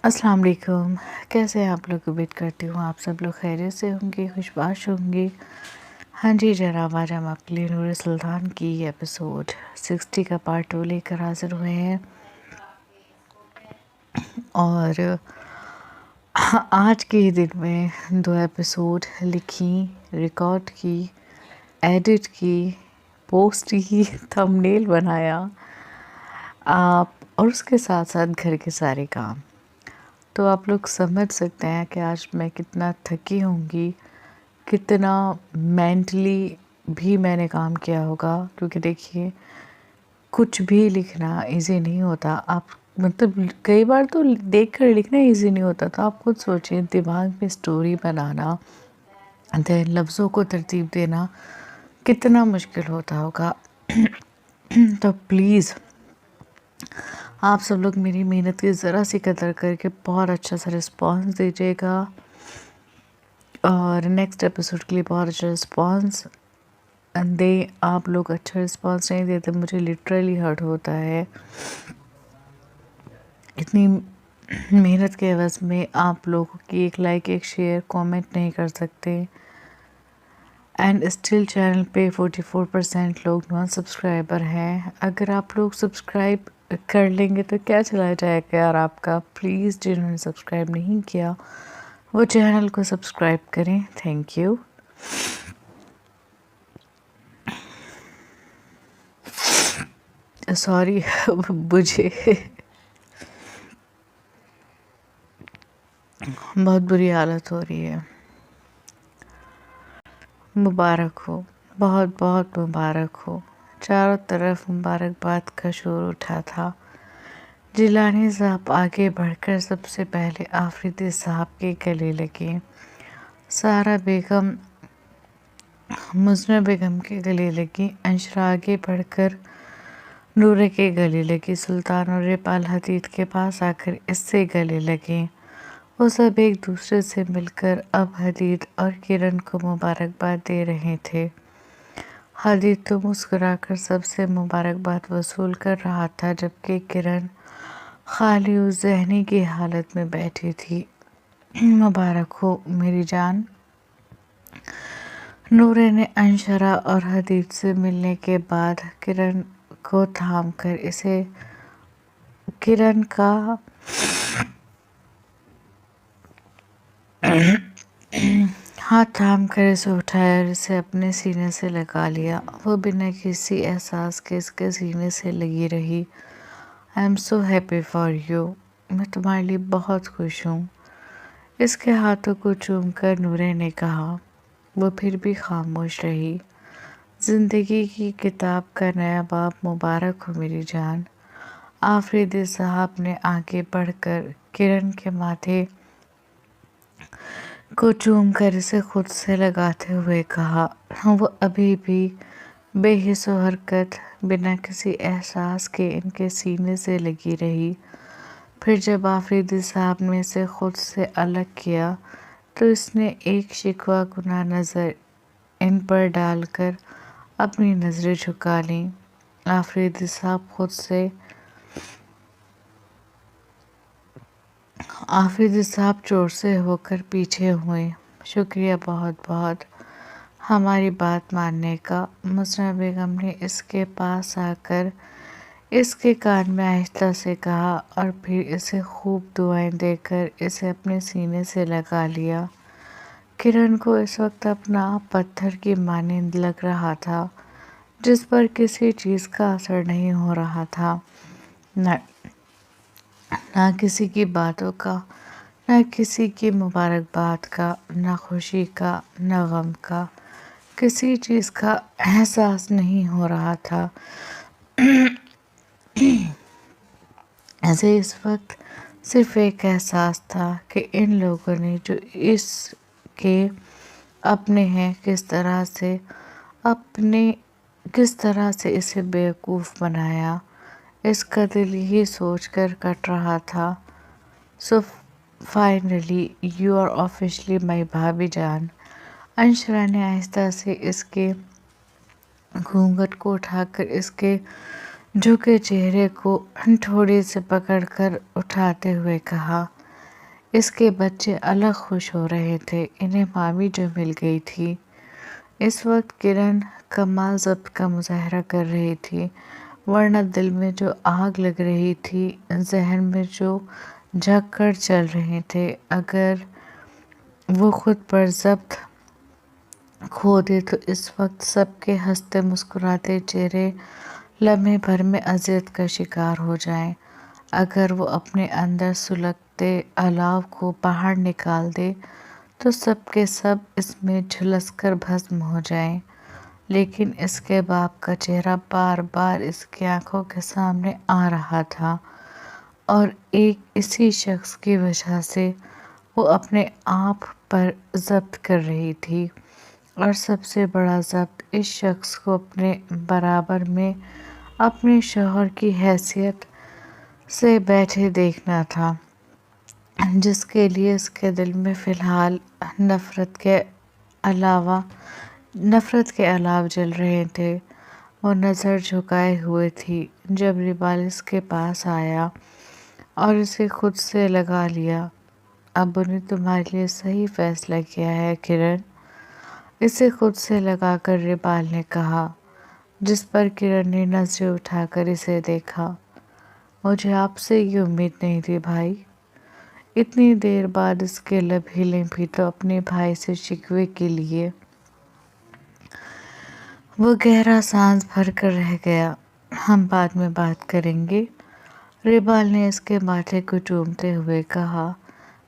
السلام علیکم، کیسے ہیں آپ لوگ؟ امید کرتی ہوں آپ سب لوگ خیریت سے ہوں گے، خوشباش ہوں گے۔ ہاں جی جناب، آج ہم آپ کے لیے نور سلطان کی ایپیسوڈ 60 کا پارٹ 2 لے کر حاضر ہوئے ہیں، اور آج کے ہی دن میں 2 ایپیسوڈ لکھی، ریکارڈ کی، ایڈٹ کی، پوسٹ کی، تھمبنیل بنایا آپ، اور اس کے ساتھ ساتھ گھر کے سارے کام۔ تو آپ لوگ سمجھ سکتے ہیں کہ آج میں کتنا تھکی ہوں گی، کتنا مینٹلی بھی میں نے کام کیا ہوگا، کیونکہ دیکھیے کچھ بھی لکھنا ایزی نہیں ہوتا۔ آپ مطلب کئی بار تو دیکھ کر لکھنا ایزی نہیں ہوتا، تو آپ خود سوچیں دماغ میں سٹوری بنانا، دین لفظوں کو ترتیب دینا کتنا مشکل ہوتا ہوگا۔ تو پلیز آپ سب لوگ میری محنت کی ذرا سی قدر کر کے بہت اچھا سا رسپانس دیجیے گا، اور نیکسٹ ایپیسوڈ کے لیے بہت اچھا رسپانس دیں۔ آپ لوگ اچھا رسپانس نہیں دیتے، مجھے لٹرلی ہرٹ ہوتا ہے۔ اتنی محنت کے عوض میں آپ لوگوں کی ایک لائک، ایک شیئر، کومنٹ نہیں کر سکتے، اینڈ اسٹل چینل پہ 44% لوگ نان سبسکرائبر ہیں۔ اگر آپ لوگ سبسکرائب کر لیں گے تو کیا چلا جائے گا یار آپ کا؟ پلیز جنہوں نے سبسکرائب نہیں کیا وہ چینل کو سبسکرائب کریں، تھینک یو۔ سوری، مجھے بہت بری حالت ہو رہی ہے۔ مبارک ہو، بہت بہت مبارک ہو، چاروں طرف مبارکباد کا شور اٹھا تھا۔ جیلانی صاحب آگے بڑھ کر سب سے پہلے آفریدی صاحب کے گلے لگے، سارا بیگم مزنہ بیگم کے گلے لگی، انشرا آگے بڑھ کر نورے کے گلے لگی، سلطان اور رپال حدید کے پاس آ کر اس سے گلے لگے۔ وہ سب ایک دوسرے سے مل کر اب حدید اور کرن کو مبارکباد دے رہے تھے۔ حدید تو مسکرا کر سب سے مبارکباد وصول کر رہا تھا، جبکہ کرن خالی اس ذہنی کی حالت میں بیٹھی تھی۔ مبارک ہو میری جان۔ نورے نے انشرا اور حدید سے ملنے کے بعد کرن کو تھام کر اسے کرن کا ہاتھ تھام کر اسے اٹھایا اور اسے اپنے سینے سے لگا لیا۔ وہ بنا کسی احساس کے اس کے سینے سے لگی رہی۔ I am so happy for you, میں تمہارے لیے بہت خوش ہوں، اس کے ہاتھوں کو چوم کر نورے نے کہا۔ وہ پھر بھی خاموش رہی۔ زندگی کی کتاب کا نیا باب مبارک ہو میری جان، آفریدی صاحب نے آگے بڑھ کر کرن کے ماتھے کو چوم کر اسے خود سے لگاتے ہوئے کہا۔ وہ ابھی بھی بے حس و حرکت، بنا کسی احساس کے ان کے سینے سے لگی رہی۔ پھر جب آفریدی صاحب نے اسے خود سے الگ کیا تو اس نے ایک شکوہ گناہ نظر ان پر ڈال کر اپنی نظریں جھکا لیں۔ آفریدی صاحب چور سے ہو کر پیچھے ہوئے۔ شکریہ بہت بہت ہماری بات ماننے کا، مزنہ بیگم نے اس کے پاس آ کر اس کے کان میں آہستہ سے کہا، اور پھر اسے خوب دعائیں دے کر اسے اپنے سینے سے لگا لیا۔ کرن کو اس وقت اپنا آپ پتھر کی مانند لگ رہا تھا، جس پر کسی چیز کا اثر نہیں ہو رہا تھا، نہ کسی کی باتوں کا، نہ کسی کی مبارکباد کا، نہ خوشی کا، نہ غم کا، کسی چیز کا احساس نہیں ہو رہا تھا۔ ایسے اس وقت صرف ایک احساس تھا کہ ان لوگوں نے جو اس کے اپنے ہیں کس طرح سے اسے بیوقوف بنایا، اس کا دل یہی سوچ کر کٹ رہا تھا۔ So finally you are officially my بھابھی جان، انشرا نے آہستہ سے اس کے گھونگھٹ کو اٹھا کر اس کے جھکے چہرے کو ٹھوڑی سے پکڑ کر اٹھاتے ہوئے کہا۔ اس کے بچے الگ خوش ہو رہے تھے، انہیں مامی جو مل گئی تھی۔ اس وقت کرن کمال ضبط کا مظاہرہ کر رہی تھی، ورنہ دل میں جو آگ لگ رہی تھی، ذہن میں جو جھکڑ چل رہے تھے، اگر وہ خود پر ضبط کھو دے تو اس وقت سب کے ہنستے مسکراتے چہرے لمحے بھر میں اذیت کا شکار ہو جائیں۔ اگر وہ اپنے اندر سلگتے الاو کو باہر نکال دے تو سب کے سب اس میں جھلس کر بھسم ہو جائیں۔ لیکن اس کے باپ کا چہرہ بار بار اس کی آنکھوں کے سامنے آ رہا تھا، اور ایک اسی شخص کی وجہ سے وہ اپنے آپ پر ضبط کر رہی تھی، اور سب سے بڑا ضبط اس شخص کو اپنے برابر میں اپنے شوہر کی حیثیت سے بیٹھے دیکھنا تھا، جس کے لیے اس کے دل میں فی الحال نفرت کے الاو جل رہے تھے۔ وہ نظر جھکائے ہوئے تھی جب ریبال اس کے پاس آیا اور اسے خود سے لگا لیا۔ ابو نے تمہارے لیے صحیح فیصلہ کیا ہے کرن، اسے خود سے لگا کر ریبال نے کہا، جس پر کرن نے نظریں اٹھا کر اسے دیکھا۔ مجھے آپ سے یہ امید نہیں تھی بھائی۔ اتنی دیر بعد اس کے لب ہلے بھی تو اپنے بھائی سے شکوے کے لیے۔ وہ گہرا سانس بھر کر رہ گیا۔ ہم بعد میں بات کریں گے، ریبال نے اس کے ماتھے کو چومتے ہوئے کہا۔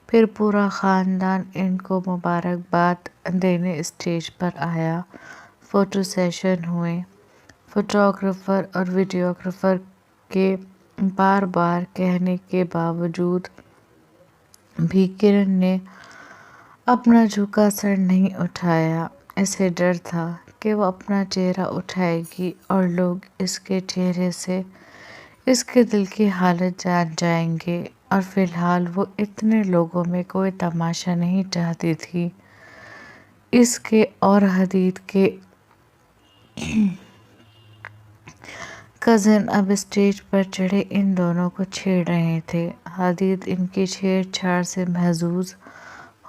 پھر پورا خاندان ان کو مبارکباد دینے اسٹیج پر آیا۔ فوٹو سیشن ہوئے۔ فوٹوگرافر اور ویڈیوگرافر کے بار بار کہنے کے باوجود بھی کرن نے اپنا جھکا سر نہیں اٹھایا۔ اسے ڈر تھا کہ وہ اپنا چہرہ اٹھائے گی اور لوگ اس کے چہرے سے اس کے دل کی حالت جان جائیں گے، اور فی الحال وہ اتنے لوگوں میں کوئی تماشا نہیں چاہتی تھی۔ اس کے اور حدید کے کزن اب اسٹیج پر چڑھے ان دونوں کو چھیڑ رہے تھے۔ حدید ان کی چھیڑ چھاڑ سے محظوظ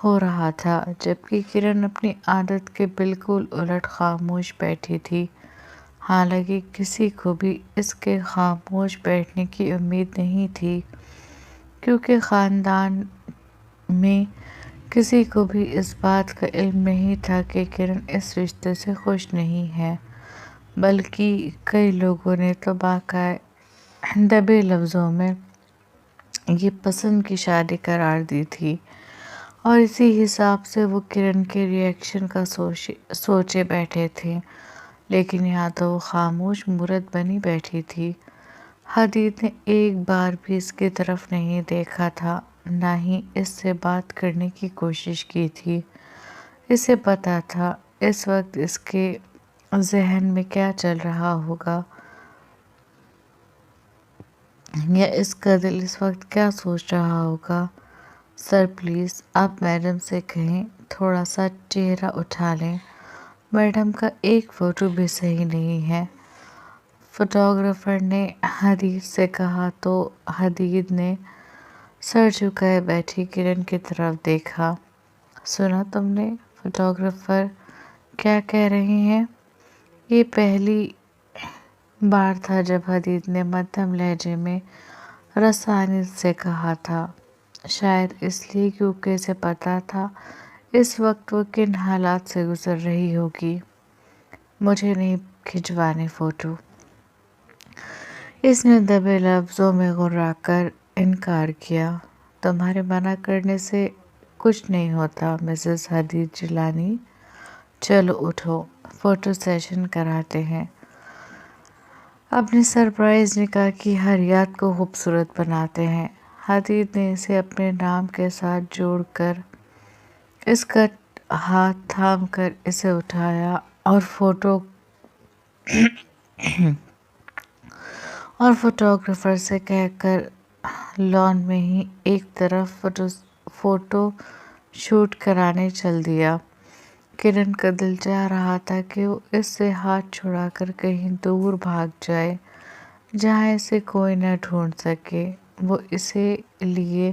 ہو رہا تھا، جبکہ کرن اپنی عادت کے بالکل الٹ خاموش بیٹھی تھی۔ حالانکہ کسی کو بھی اس کے خاموش بیٹھنے کی امید نہیں تھی، کیونکہ خاندان میں کسی کو بھی اس بات کا علم نہیں تھا کہ کرن اس رشتے سے خوش نہیں ہے، بلکہ کئی لوگوں نے تو باقاعدہ دبے لفظوں میں یہ پسند کی شادی قرار دی تھی، اور اسی حساب سے وہ کرن کے ری ایکشن کا سوچے بیٹھے تھے۔ لیکن یہاں تو وہ خاموش مورت بنی بیٹھی تھی۔ حدید نے ایک بار بھی اس کی طرف نہیں دیکھا تھا، نہ ہی اس سے بات کرنے کی کوشش کی تھی۔ اسے پتہ تھا اس وقت اس کے ذہن میں کیا چل رہا ہوگا، یا اس کا دل اس وقت کیا سوچ رہا ہوگا۔ سر پلیز آپ میڈم سے کہیں تھوڑا سا چہرہ اٹھا لیں، میڈم کا ایک فوٹو بھی صحیح نہیں ہے، فوٹوگرافر نے حدید سے کہا تو حدید نے سر جھکائے بیٹھی کرن کی طرف دیکھا۔ سنا تم نے فوٹوگرافر کیا کہہ رہے ہیں؟ یہ پہلی بار تھا جب حدید نے مدھم لہجے میں رسانیت سے کہا تھا، شاید اس لیے کیونکہ اسے پتہ تھا اس وقت وہ کن حالات سے گزر رہی ہوگی۔ مجھے نہیں کھنچوانے فوٹو، اس نے دبے لفظوں میں غرا کر انکار کیا۔ تمہارے منع کرنے سے کچھ نہیں ہوتا مسز حدید جیلانی، چلو اٹھو، فوٹو سیشن کراتے ہیں۔ اپنی سرپرائز نکاح کی ہر یاد کو خوبصورت بناتے ہیں۔ حدید نے اسے اپنے نام کے ساتھ جوڑ کر اس کا ہاتھ تھام کر اسے اٹھایا اور فوٹوگرافر سے کہہ کر لان میں ہی ایک طرف فوٹو شوٹ کرانے چل دیا۔ کرن کا دل چاہ رہا تھا کہ وہ اس سے ہاتھ چھڑا کر کہیں دور بھاگ جائے جہاں اسے کوئی نہ ڈھونڈ سکے۔ وہ اسے لیے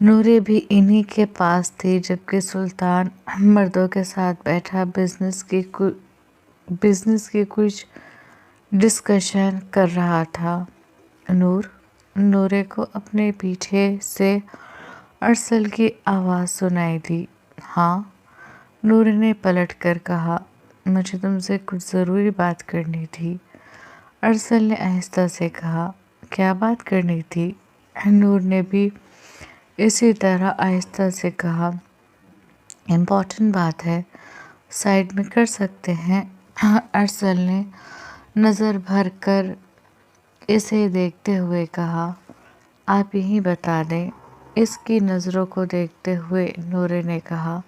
نورے بھی انہی کے پاس تھی جبکہ سلطان مردوں کے ساتھ بیٹھا بزنس کی کچھ ڈسکشن کر رہا تھا۔ نورے کو اپنے پیچھے سے ارسل کی آواز سنائی دی۔ ہاں، نورے نے پلٹ کر کہا، مجھے تم سے کچھ ضروری بات کرنی تھی۔ ارسل نے آہستہ سے کہا، کیا بات کرنی تھی؟ نور نے بھی اسی طرح آہستہ سے کہا، امپورٹنٹ بات ہے، سائڈ میں کر سکتے ہیں؟ ارسل نے نظر بھر کر اسے دیکھتے ہوئے کہا، آپ یہی بتا دیں۔ اس کی نظروں کو دیکھتے ہوئے نورے نے کہا،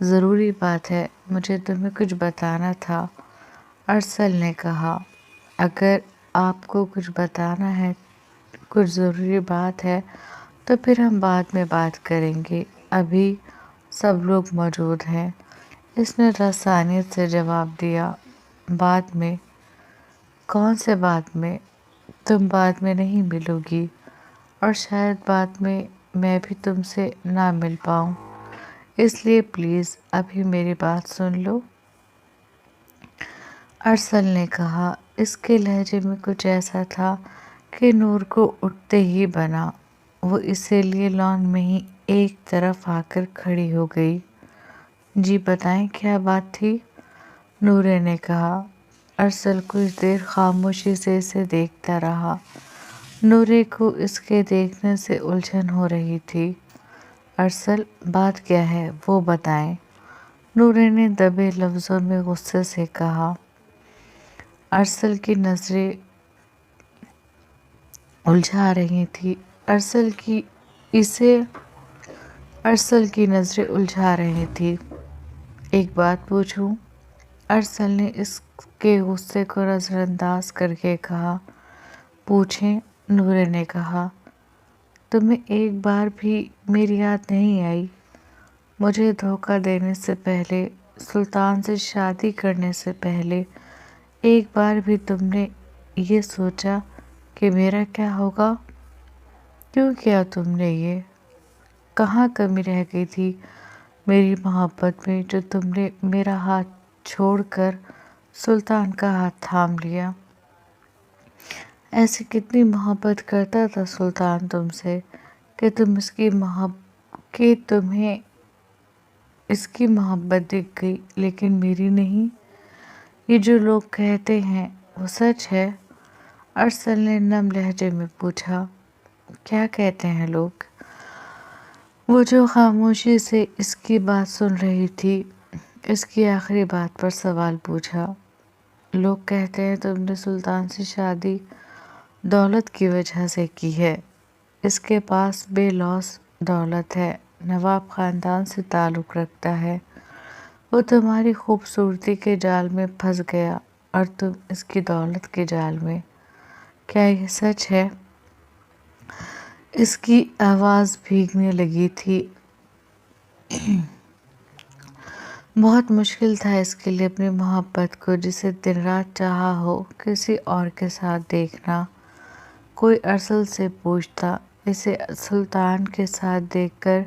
ضروری بات ہے، مجھے تمہیں کچھ بتانا تھا۔ ارسل نے کہا، اگر آپ کو کچھ بتانا ہے، کچھ ضروری بات ہے تو پھر ہم بعد میں بات کریں گے، ابھی سب لوگ موجود ہیں۔ اس نے رسانیت سے جواب دیا، بعد میں؟ کون سے بعد میں؟ تم بعد میں نہیں ملو گی، اور شاید بعد میں بھی تم سے نہ مل پاؤں، اس لیے پلیز ابھی میری بات سن لو۔ ارسل نے کہا۔ اس کے لہجے میں کچھ ایسا تھا کہ نور کو اٹھتے ہی بنا۔ وہ اسی لیے لان میں ہی ایک طرف آ کر کھڑی ہو گئی۔ جی بتائیں، کیا بات تھی؟ نورے نے کہا۔ ارسل کچھ دیر خاموشی سے اسے دیکھتا رہا۔ نورے کو اس کے دیکھنے سے الجھن ہو رہی تھی۔ ارسل، بات کیا ہے وہ بتائیں، نورے نے دبے لفظوں میں غصے سے کہا۔ ارسل کی نظریں الجھا رہی تھی۔ ارسل کی نظریں الجھا رہی تھی۔ ایک بات پوچھوں؟ ارسل نے اس کے غصے کو نظر انداز کر کے کہا۔ پوچھیں، نورے نے کہا۔ تمہیں ایک بار بھی میری یاد نہیں آئی؟ مجھے دھوکہ دینے سے پہلے، سلطان سے شادی کرنے سے پہلے ایک بار بھی تم نے یہ سوچا کہ میرا کیا ہوگا؟ کیوں کیا تم نے یہ؟ کہاں کمی رہ گئی تھی میری محبت میں جو تم نے میرا ہاتھ چھوڑ کر سلطان کا ہاتھ تھام لیا؟ ایسی کتنی محبت کرتا تھا سلطان تم سے کہ تمہیں اس کی محبت دکھ گئی لیکن میری نہیں؟ یہ جو لوگ کہتے ہیں وہ سچ ہے؟ ارسل نے نم لہجے میں پوچھا۔ کیا کہتے ہیں لوگ؟ وہ جو خاموشی سے اس کی بات سن رہی تھی، اس کی آخری بات پر سوال پوچھا۔ لوگ کہتے ہیں تم نے سلطان سے شادی دولت کی وجہ سے کی ہے۔ اس کے پاس بے لوث دولت ہے، نواب خاندان سے تعلق رکھتا ہے۔ وہ تمہاری خوبصورتی کے جال میں پھنس گیا اور تم اس کی دولت کے جال میں۔ کیا یہ سچ ہے؟ اس کی آواز بھیگنے لگی تھی۔ بہت مشکل تھا اس کے لیے اپنی محبت کو، جسے دن رات چاہا ہو، کسی اور کے ساتھ دیکھنا۔ کوئی ارسل سے پوچھتا، اسے سلطان کے ساتھ دیکھ کر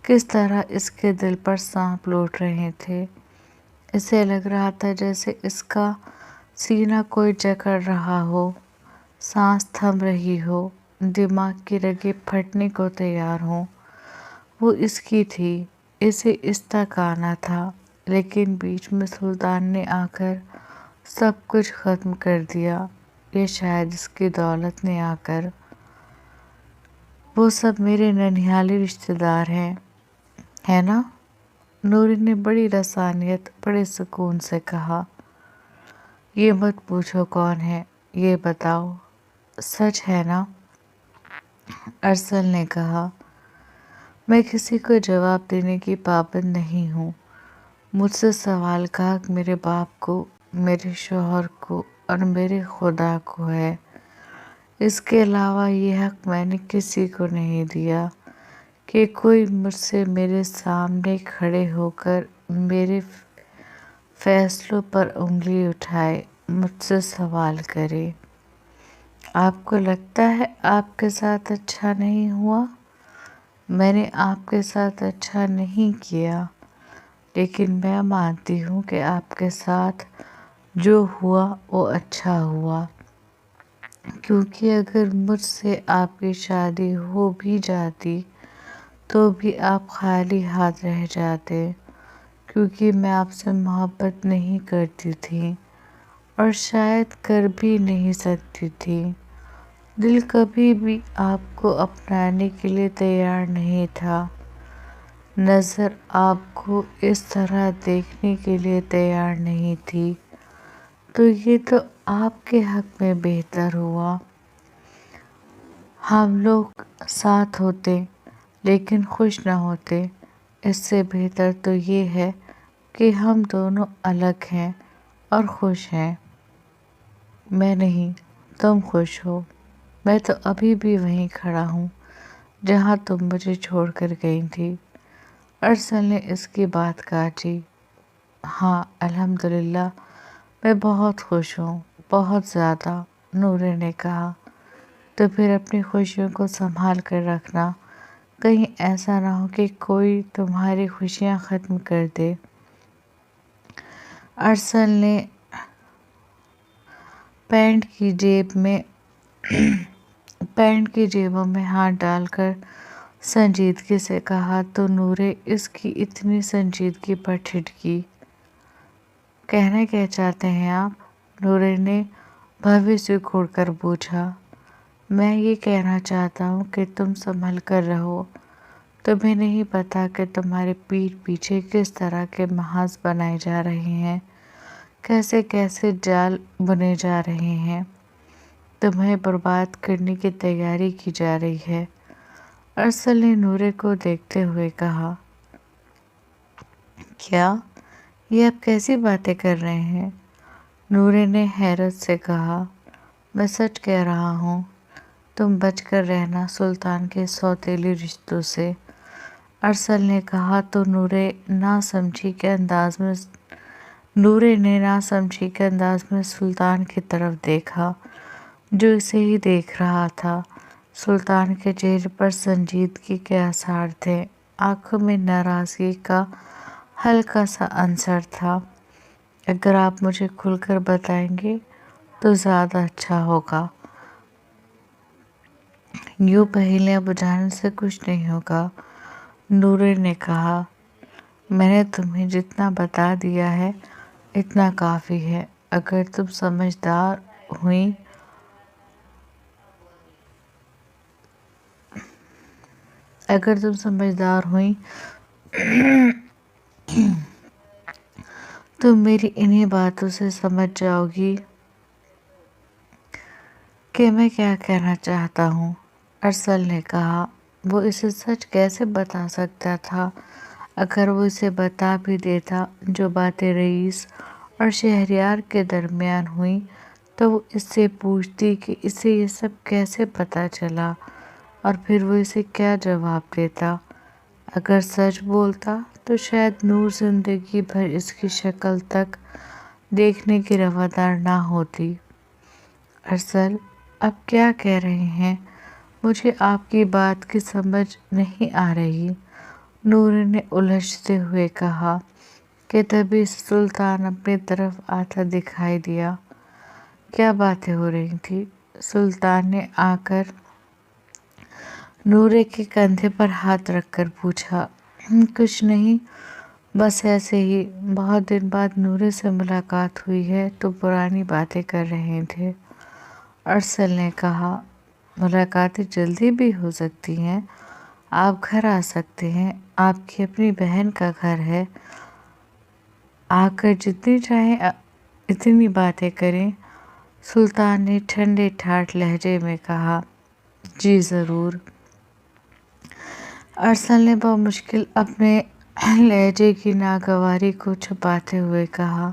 کس طرح اس کے دل پر سانپ لوٹ رہے تھے۔ اسے لگ رہا تھا جیسے اس کا سینہ کوئی جکڑ رہا ہو، سانس تھم رہی ہو، دماغ کی رگیں پھٹنے کو تیار ہوں۔ وہ اس کی تھی، اسے اس تک آنا تھا، لیکن بیچ میں سلطان نے آ کر سب کچھ ختم کر دیا، یا شاید اس کی دولت نے آ کر۔ وہ سب میرے ننھیالی رشتہ دار ہیں، ہے نا؟ نورے نے بڑی رسانیت، بڑے سکون سے کہا۔ یہ مت پوچھو کون ہے، یہ بتاؤ، سچ ہے نا؟ ارسل نے کہا۔ میں کسی کو جواب دینے کی پابند نہیں ہوں۔ مجھ سے سوال کا حق میرے باپ کو، میرے شوہر کو اور میرے خدا کو ہے۔ اس کے علاوہ یہ حق میں نے کسی کو نہیں دیا کہ کوئی مجھ سے میرے سامنے کھڑے ہو کر میرے فیصلوں پر انگلی اٹھائے، مجھ سے سوال کرے۔ آپ کو لگتا ہے آپ کے ساتھ اچھا نہیں ہوا؟ میں نے آپ کے ساتھ اچھا نہیں کیا، لیکن میں مانتی ہوں کہ آپ کے ساتھ جو ہوا وہ اچھا ہوا، کیونکہ اگر مجھ سے آپ کی شادی ہو بھی جاتی تو بھی آپ خالی ہاتھ رہ جاتے، کیونکہ میں آپ سے محبت نہیں کرتی تھی اور شاید کر بھی نہیں سکتی تھی۔ دل کبھی بھی آپ کو اپنانے کے لیے تیار نہیں تھا، نظر آپ کو اس طرح دیکھنے کے لیے تیار نہیں تھی، تو یہ تو آپ کے حق میں بہتر ہوا۔ ہم لوگ ساتھ ہوتے لیکن خوش نہ ہوتے، اس سے بہتر تو یہ ہے کہ ہم دونوں الگ ہیں اور خوش ہیں۔ میں نہیں، تم خوش ہو۔ میں تو ابھی بھی وہیں کھڑا ہوں جہاں تم مجھے چھوڑ کر گئی تھی۔ ارسل نے اس کی بات کاٹی۔ ہاں الحمدللہ، میں بہت خوش ہوں، بہت زیادہ، نورے نے کہا۔ تو پھر اپنی خوشیوں کو سنبھال کر رکھنا، کہیں ایسا نہ ہو کہ کوئی تمہاری خوشیاں ختم کر دے۔ ارسل نے پینٹ کی جیبوں میں ہاتھ ڈال کر سنجیدگی سے کہا تو نورے اس کی اتنی سنجیدگی پر ٹھٹکی۔ کہنا کیا چاہتے ہیں آپ؟ نورے نے بھویں سے کھوڑ کر پوچھا۔ میں یہ کہنا چاہتا ہوں کہ تم سنبھل کر رہو، تمہیں نہیں پتا کہ تمہارے پیٹھ پیچھے کس طرح کے محاذ بنائے جا رہے ہیں، کیسے کیسے جال بنے جا رہے ہیں، تمہیں برباد کرنے کی تیاری کی جا رہی ہے۔ ارسل نے نورے کو دیکھتے ہوئے کہا۔ کیا؟ یہ آپ کیسی باتیں کر رہے ہیں؟ نورے نے حیرت سے کہا۔ میں سچ کہہ رہا ہوں، تم بچ کر رہنا سلطان کے سوتیلے رشتوں سے، ارسل نے کہا تو نورے نے نہ سمجھی کے انداز میں سلطان کی طرف دیکھا جو اسے ہی دیکھ رہا تھا۔ سلطان کے چہرے پر سنجیدگی کے آثار تھے، آنکھوں میں ناراضگی کا ہلکا سا عنصر تھا۔ اگر آپ مجھے کھل کر بتائیں گے تو زیادہ اچھا ہوگا۔ یوں پہیلیاں بجھانے سے کچھ نہیں ہوگا، نورے نے کہا۔ میں نے تمہیں جتنا بتا دیا ہے اتنا کافی ہے۔ اگر تم سمجھدار ہوئیں تو میری انہی باتوں سے سمجھ جاؤ گی کہ میں کیا کہنا چاہتا ہوں، ارسل نے کہا۔ وہ اسے سچ کیسے بتا سکتا تھا؟ اگر وہ اسے بتا بھی دیتا، جو باتیں رئیس اور شہریار کے درمیان ہوئیں تو وہ اس سے پوچھتی کہ اسے یہ سب کیسے پتہ چلا، اور پھر وہ اسے کیا جواب دیتا۔ اگر سچ بولتا تو شاید نور زندگی بھر اس کی شکل تک دیکھنے کی روادار نہ ہوتی۔ ارسل، آپ کیا کہہ رہے ہیں؟ مجھے آپ کی بات کی سمجھ نہیں آ رہی، نور نے الجھتے ہوئے کہا کہ تبھی سلطان اپنی طرف آتا دکھائی دیا۔ کیا باتیں ہو رہی تھیں؟ سلطان نے آ کر نورے کے کندھے پر ہاتھ رکھ کر پوچھا۔ کچھ نہیں، بس ایسے ہی، بہت دن بعد نورے سے ملاقات ہوئی ہے تو پرانی باتیں کر رہے تھے، ارسل نے کہا۔ ملاقاتیں جلدی بھی ہو سکتی ہیں، آپ گھر آ سکتے ہیں، آپ کی اپنی بہن کا گھر ہے، آ کر جتنی چاہیں اتنی باتیں کریں، سلطان نے ٹھنڈے ٹھاٹھ لہجے میں کہا۔ جی ضرور، ارسل نے بمشکل اپنے لہجے کی ناگواری کو چھپاتے ہوئے کہا۔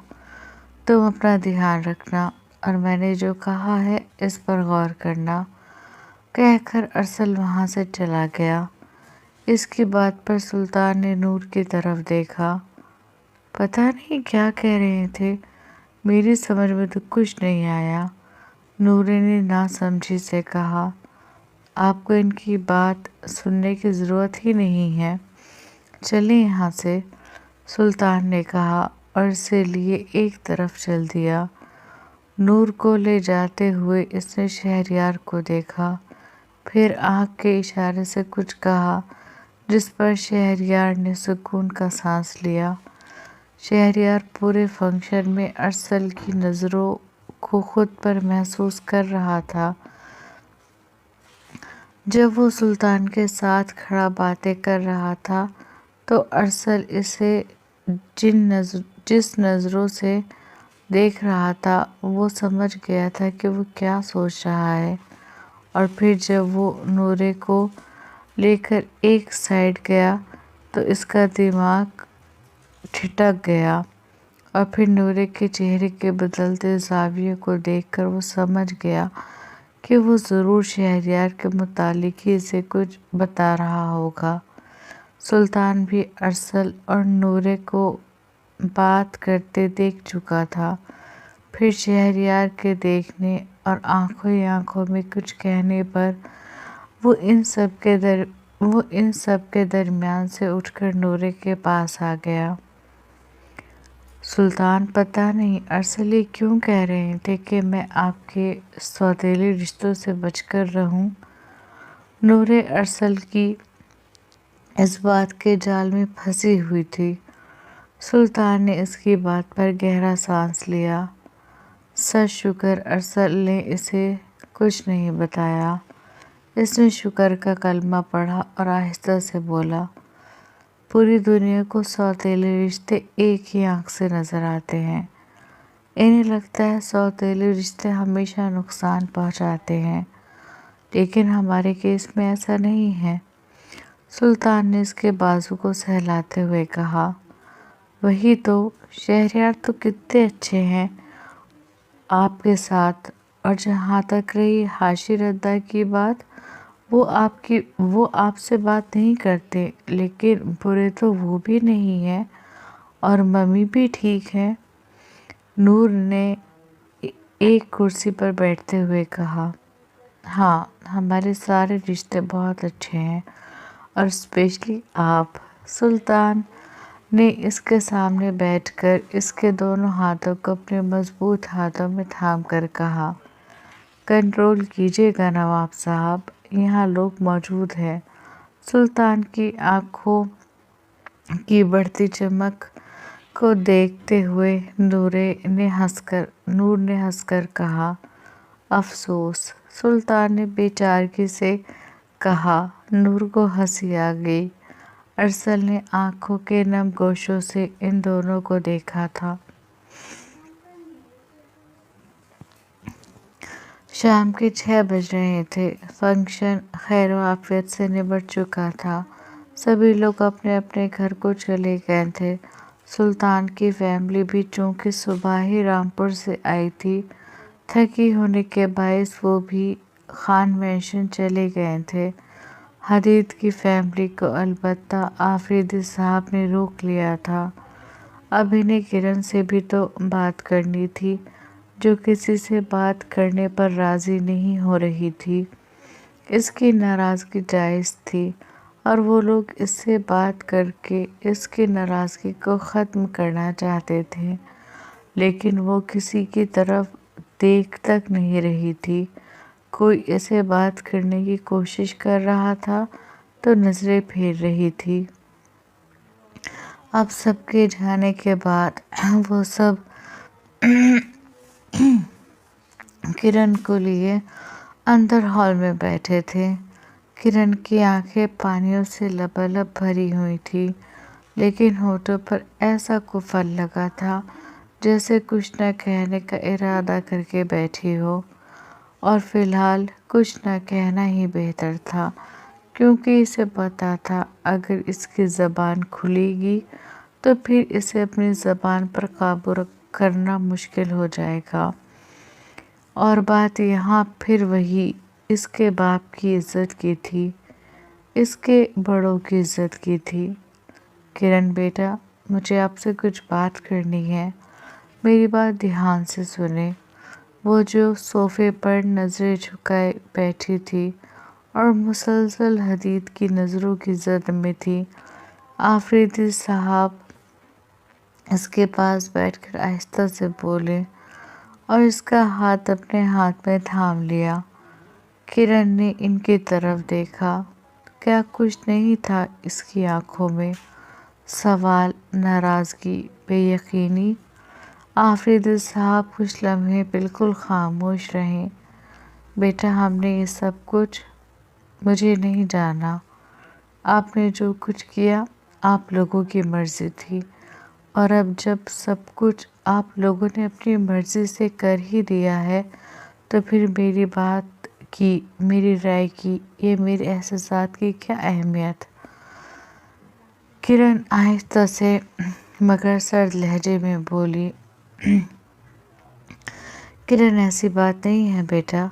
تم اپنا دھیان رکھنا اور میں نے جو کہا ہے اس پر غور کرنا، کہہ کر ارسل وہاں سے چلا گیا۔ اس کی بات پر سلطان نے نور کی طرف دیکھا۔ پتہ نہیں کیا کہہ رہے تھے، میری سمجھ میں تو کچھ نہیں آیا، نورے نے ناسمجھی سے کہا۔ آپ کو ان کی بات سننے کی ضرورت ہی نہیں ہے، چلیں یہاں سے، سلطان نے کہا اور اسے لیے ایک طرف چل دیا۔ نور کو لے جاتے ہوئے اس نے شہریار کو دیکھا، پھر آنکھ کے اشارے سے کچھ کہا جس پر شہریار نے سکون کا سانس لیا۔ شہریار پورے فنکشن میں ارسل کی نظروں کو خود پر محسوس کر رہا تھا۔ جب وہ سلطان کے ساتھ کھڑا باتیں کر رہا تھا تو ارسل اسے جس نظروں سے دیکھ رہا تھا وہ سمجھ گیا تھا کہ وہ کیا سوچ رہا ہے، اور پھر جب وہ نورے کو لے کر ایک سائڈ گیا تو اس کا دماغ ٹھٹک گیا، اور پھر نورے کے چہرے کے بدلتے زاویے کو دیکھ کر وہ سمجھ گیا کہ وہ ضرور شہریار کے متعلق ہی اسے کچھ بتا رہا ہوگا۔ سلطان بھی ارسل اور نورے کو بات کرتے دیکھ چکا تھا، پھر شہریار کے دیکھنے اور آنکھوں ہی آنکھوں میں کچھ کہنے پر وہ ان سب کے درمیان سے اٹھ کر نورے کے پاس آ گیا۔ سلطان، پتہ نہیں ارسل یہ کیوں کہہ رہے تھے کہ میں آپ کے سوتیلے رشتوں سے بچ کر رہوں؟ نورے ارسل کی اس بات کے جال میں پھنسی ہوئی تھی۔ سلطان نے اس کی بات پر گہرا سانس لیا۔ سچ شکر ارسل نے اسے کچھ نہیں بتایا۔ اس نے شکر کا کلمہ پڑھا اور آہستہ سے بولا، پوری دنیا کو سوتیلے رشتے ایک ہی آنکھ سے نظر آتے ہیں۔ انہیں لگتا ہے سوتیلے رشتے ہمیشہ نقصان پہنچاتے ہیں، لیکن ہمارے کیس میں ایسا نہیں ہے۔ سلطان نے اس کے بازو کو سہلاتے ہوئے کہا، وہی تو، شہریار تو کتنے اچھے ہیں آپ کے ساتھ، اور جہاں تک رہی حاشی ردا کی بات، وہ آپ سے بات نہیں کرتے، لیکن برے تو وہ بھی نہیں ہیں، اور ممی بھی ٹھیک ہے، نور نے ایک کرسی پر بیٹھتے ہوئے کہا۔ ہاں، ہمارے سارے رشتے بہت اچھے ہیں، اور اسپیشلی آپ، سلطان نے اس کے سامنے بیٹھ کر اس کے دونوں ہاتھوں کو اپنے مضبوط ہاتھوں میں تھام کر کہا، کنٹرول کیجیے گا نواب صاحب، یہاں لوگ موجود ہیں۔ سلطان کی آنکھوں کی بڑھتی چمک کو دیکھتے ہوئے نور نے ہنس کر کہا، افسوس، سلطان نے بے چارگی سے کہا۔ نور کو ہنسی آ گئی۔ ارسل نے آنکھوں کے نم گوشوں سے ان دونوں کو دیکھا تھا۔ شام کے 6 بج رہے تھے۔ فنکشن خیر و عافیت سے نبٹ چکا تھا۔ سبھی لوگ اپنے اپنے گھر کو چلے گئے تھے۔ سلطان کی فیملی بھی چونکہ صبح ہی رامپور سے آئی تھی، تھکی ہونے کے باعث وہ بھی خان مینشن چلے گئے تھے۔ حدید کی فیملی کو البتہ آفریدی صاحب نے روک لیا تھا۔ اب انہیں کرن سے بھی تو بات کرنی تھی، جو کسی سے بات کرنے پر راضی نہیں ہو رہی تھی۔ اس کی ناراضگی جائز تھی، اور وہ لوگ اس سے بات کر کے اس کی ناراضگی کو ختم کرنا چاہتے تھے، لیکن وہ کسی کی طرف دیکھ تک نہیں رہی تھی۔ کوئی اسے بات کرنے کی کوشش کر رہا تھا تو نظریں پھیر رہی تھی۔ اب سب کے جانے کے بعد وہ سب کرن کو لیے اندر ہال میں بیٹھے تھے۔ کرن کی آنکھیں پانیوں سے لبالب بھری ہوئی تھی، لیکن ہونٹوں پر ایسا قفل لگا تھا جیسے کچھ نہ کہنے کا ارادہ کر کے بیٹھی ہو، اور فی الحال کچھ نہ کہنا ہی بہتر تھا، کیونکہ اسے پتہ تھا اگر اس کی زبان کھلے گی تو پھر اسے اپنی زبان پر قابو کرنا مشکل ہو جائے گا۔ اور بات یہاں پھر وہی اس کے باپ کی عزت کی تھی، اس کے بڑوں کی عزت کی تھی۔ کرن بیٹا، مجھے آپ سے کچھ بات کرنی ہے، میری بات دھیان سے سنیں۔ وہ جو صوفے پر نظریں جھکائے بیٹھی تھی اور مسلسل حدید کی نظروں کی زد میں تھی۔ آفریدی صاحب اس کے پاس بیٹھ کر آہستہ سے بولے اور اس کا ہاتھ اپنے ہاتھ میں تھام لیا۔ کرن نے ان کی طرف دیکھا۔ کیا کچھ نہیں تھا اس کی آنکھوں میں؟ سوال، ناراضگی، بے یقینی۔ آفریدی صاحب کچھ لمحے بالکل خاموش رہے۔ بیٹا، ہم نے یہ سب کچھ مجھے نہیں جانا۔ آپ نے جو کچھ کیا آپ لوگوں کی مرضی تھی، اور اب جب سب کچھ آپ لوگوں نے اپنی مرضی سے کر ہی دیا ہے تو پھر میری بات کی، میری رائے کی، یہ میرے احساسات کی کیا اہمیت؟ کرن آہستہ سے مگر سرد لہجے میں بولی۔ کرن، ایسی بات نہیں ہے بیٹا،